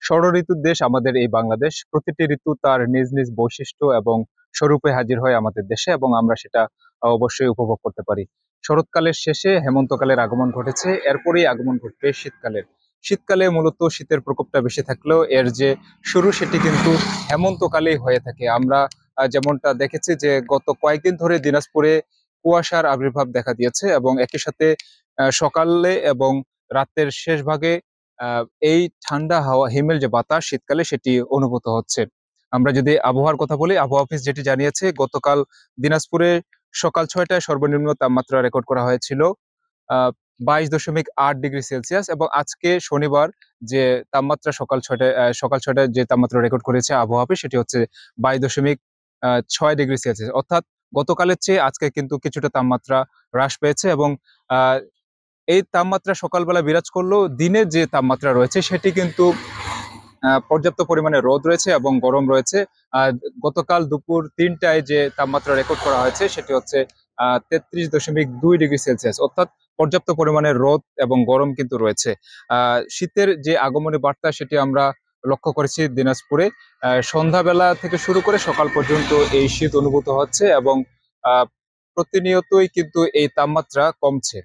ষড় ঋতুর দেশ আমাদের এই বাংলাদেশ। প্রতিটি ঋতু তার নিজ নিজ বৈশিষ্ট্য এবং স্বরূপে হাজির হয় আমাদের দেশে, এবং আমরা সেটা অবশ্যই উপভোগ করতে পারি। শরৎকালের শেষে হেমন্তকালের আগমন ঘটেছে, এরপরেই আগমন ঘটবে শীতকালের। শীতকালে মূলত শীতের প্রকোপটা বেশি থাকলেও এর যে শুরু সেটি কিন্তু হেমন্তকালেই হয়ে থাকে। আমরা যেমনটা দেখেছি যে গত কয়েকদিন ধরে দিনাজপুরে কুয়াশার আবির্ভাব দেখা দিয়েছে, এবং একই সাথে সকালে এবং রাতের শেষ ভাগে আহ এই ঠান্ডা হাওয়া হিমেল যে বাতাস শীতকালে সেটি অনুভূত হচ্ছে। আমরা যদি আবহাওয়ার কথা বলি, আবহাওয়া অফিস যেটি জানিয়েছে, গতকাল দিনাজপুরে সকাল 6টায় সর্বনিম্ন তাপমাত্রা রেকর্ড করা হয়েছিল 22.8 ডিগ্রি সেলসিয়াস, এবং আজকে শনিবার যে তাপমাত্রা সকাল 6টায় যে তাপমাত্রা রেকর্ড করেছে আবহাওয়া অফিস সেটি হচ্ছে 22.6 ডিগ্রি সেলসিয়াস। অর্থাৎ গতকালের চেয়ে আজকে কিন্তু কিছুটা তাপমাত্রা হ্রাস পেয়েছে, এবং আহ এই তাপমাত্রা সকালবেলা বিরাজ করলেও দিনের যে তাপমাত্রা রয়েছে সেটি কিন্তু পর্যাপ্ত পরিমাণে রোদ রয়েছে এবং গরম রয়েছে। আর গতকাল দুপুর 3টায় যে তাপমাত্রা রেকর্ড করা হয়েছে সেটি হচ্ছে 33.2 ডিগ্রি সেলসিয়াস, অর্থাৎ পর্যাপ্ত পরিমাণে রোদ এবং গরম কিন্তু রয়েছে। শীতের যে আগমনী বার্তা সেটি আমরা লক্ষ্য করেছি দিনাজপুরে। সন্ধ্যাবেলা থেকে শুরু করে সকাল পর্যন্ত এই শীত অনুভূত হচ্ছে, এবং আহ প্রতিনিয়তই কিন্তু এই তাপমাত্রা কমছে।